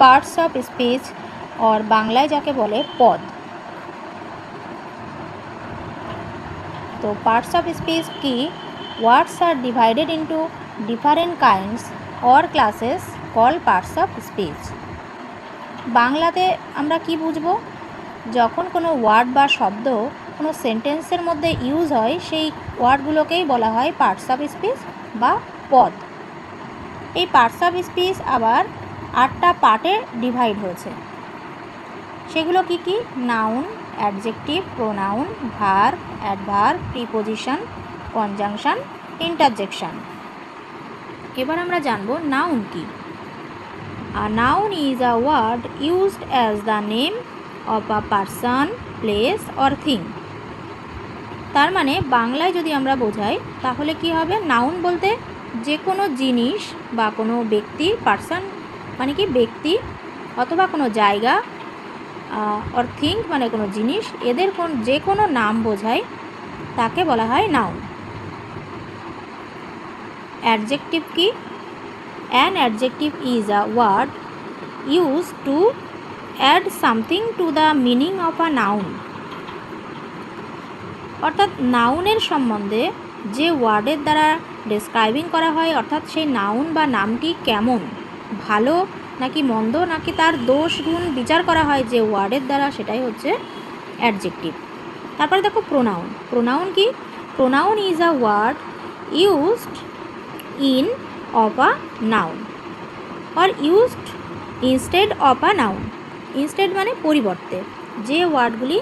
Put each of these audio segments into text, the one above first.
Parts of speech और বাংলায় যাকে বলে পদ। তো পার্টস অফ স্পিচ কি? Words are divided into different kinds or classes call parts of speech. বাংলাতে আমরা কি বুঝবো? যখন কোনো ওয়ার্ড বা শব্দ কোনো সেন্টেন্সের মধ্যে ইউজ হয় সেই ওয়ার্ডগুলোকেই বলা হয় পার্টস অফ স্পিচ বা পদ। এই পার্টস অফ স্পিচ আবার 8টা পার্টে ডিভাইড হয়েছে। সেগুলো কি কি? Noun, adjective, pronoun, verb, adverb, preposition, conjunction, interjection. এবার আমরা জানবো নাউন কি। A noun is a word used as the name of a person, place or thing. তার মানে বাংলায় যদি আমরা বোঝাই তাহলে কি হবে? নাউন বলতে যে কোনো জিনিস বা কোনো ব্যক্তি, পার্সন মানে কি ব্যক্তি, অথবা কোনো জায়গা, অর থিঙ্ক মানে কোনো জিনিস, এদের যে কোনো নাম বোঝায় তাকে বলা হয় নাউন। অ্যাডজেক্টিভ কি? An adjective is a word used to add something to the meaning of a noun. অর্থাৎ নাউনের সম্বন্ধে যে ওয়ার্ডের দ্বারা ডেসক্রাইবিং করা হয়, অর্থাৎ সেই নাউন বা নামটি কেমন, ভালো নাকি মন্দ নাকি তার দোষ গুণ বিচার করা হয় যে ওয়ার্ডের দ্বারা, সেটাই হচ্ছে অ্যাডজেক্টিভ। তারপরে দেখো প্রোনাউন। প্রোনাউন কি? Pronoun is a word used in of a noun or used instead of a noun. instead মানে পরিবর্তে, যে ওয়ার্ডগুলি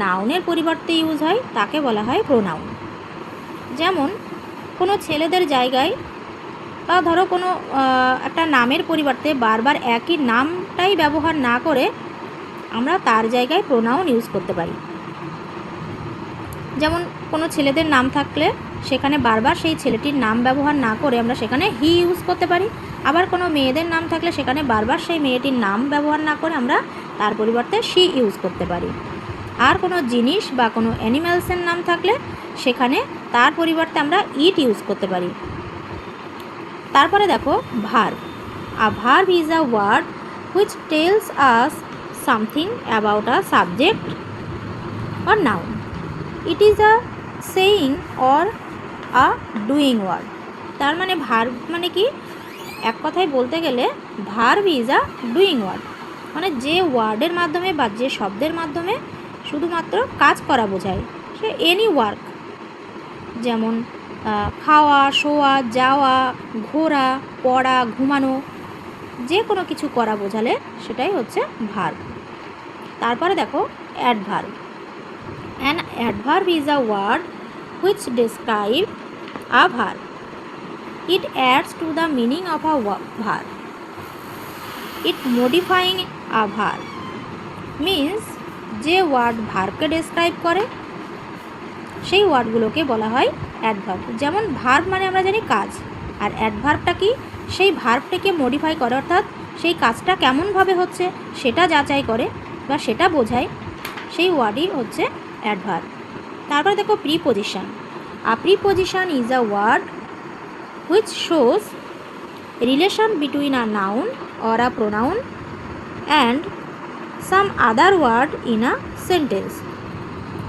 নাউনের পরিবর্তে ইউজ হয় তাকে বলা হয় প্রোনাউন। যেমন কোনো ছেলেদের জায়গায় বা ধরো কোনো একটা নামের পরিবর্তে বারবার একই নামটাই ব্যবহার না করে আমরা তার জায়গায় প্রোনাউন ইউজ করতে পারি। যেমন কোনো ছেলেদের নাম থাকলে সেখানে বারবার সেই ছেলেটির নাম ব্যবহার না করে আমরা সেখানে হি ইউজ করতে পারি। আবার কোনো মেয়েদের নাম থাকলে সেখানে বারবার সেই মেয়েটির নাম ব্যবহার না করে আমরা তার পরিবর্তে শি ইউজ করতে পারি। আর কোনো জিনিস বা কোনো অ্যানিম্যালসের নাম থাকলে সেখানে তার পরিবর্তে আমরা ইট ইউজ করতে পারি। তারপরে দেখো verb. A verb is a word which tells us something about a subject or noun. It is a saying or a doing word. তার মানে ভার্ব মানে কি? এক কথায় বলতে গেলে verb is a doing word, মানে যে ওয়ার্ডের মাধ্যমে বা যে শব্দের মাধ্যমে শুধুমাত্র কাজ করা বোঝায়, সে এনি ওয়ার্ক, যেমন খাওয়া, শোয়া, যাওয়া, ঘোরা, পড়া, ঘুমানো, যে কোনো কিছু করা বোঝালে সেটাই হচ্ছে ভার্ব। তারপরে দেখো adverb. An adverb is a word which describe a verb. It adds to the meaning of a verb. It modifying a verb means যে ওয়ার্ড ভার্বকে ডেসক্রাইব করে সেই ওয়ার্ডগুলোকে বলা হয় অ্যাডভার্ব। যেমন ভার্ব মানে আমরা জানি কাজ, আর অ্যাডভার্বটা কি? সেই ভার্বটাকে মডিফাই করে, অর্থাৎ সেই কাজটা কেমনভাবে হচ্ছে সেটা যাচাই করে বা সেটা বোঝায়, সেই ওয়ার্ডই হচ্ছে অ্যাডভার্ব। তারপরে দেখো preposition. A preposition is a word which shows relation between a noun or a pronoun and some other word in a sentence.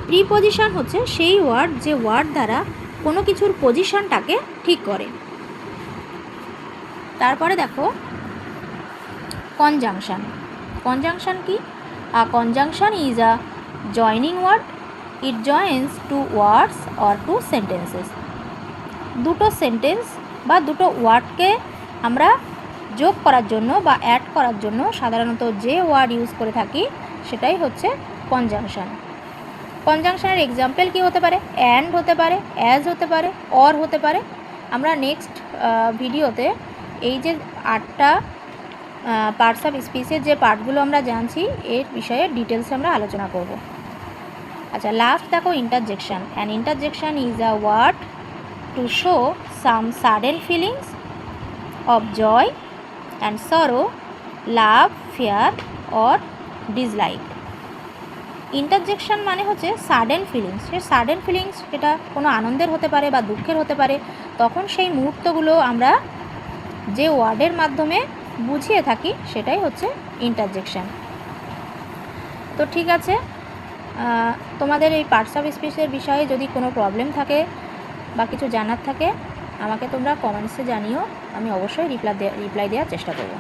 Preposition হচ্ছে সেই ওয়ার্ড যে ওয়ার্ড দ্বারা কোনো কিছুর পজিশনটাকে ঠিক করে। তারপরে দেখো কনজাংশন। কনজাংশন কি? A conjunction is a joining word. It joins two words or two sentences. দুটো সেন্টেন্স বা দুটো ওয়ার্ডকে আমরা যোগ করার জন্য বা অ্যাড করার জন্য সাধারণত যে ওয়ার্ড ইউজ করে থাকি সেটাই হচ্ছে কনজাংশন। কনজাংশনের এক্সাম্পল কি হতে পারে? অ্যান্ড হতে পারে, অ্যাজ হতে পারে, অর হতে পারে। আমরা নেক্সট ভিডিওতে এই যে 8টা পার্টস অফ স্পিচের যে পার্টগুলো আমরা জানছি এর বিষয়ে ডিটেলসে আমরা আলোচনা করব। আচ্ছা, লাস্ট দেখো interjection. An interjection is a word to show some sudden feelings of joy and sorrow, love, fear or dislike. Interjection মানে হচ্ছে সাডেন ফিলিংস। সে সাডেন ফিলিংস সেটা কোনো আনন্দের হতে পারে বা দুঃখের হতে পারে। তখন সেই মুহূর্তগুলো আমরা যে ওয়ার্ডের মাধ্যমে বুঝিয়ে থাকি সেটাই হচ্ছে ইন্টারজেকশন। তো ঠিক আছে, তোমাদের এই পার্টস অফ স্পিচের বিষয়ে যদি কোনো প্রবলেম থাকে বা কিছু জানার থাকে আমাকে তোমরা কমেন্টসে জানিও, আমি অবশ্যই রিপ্লাই দেওয়ার চেষ্টা করব।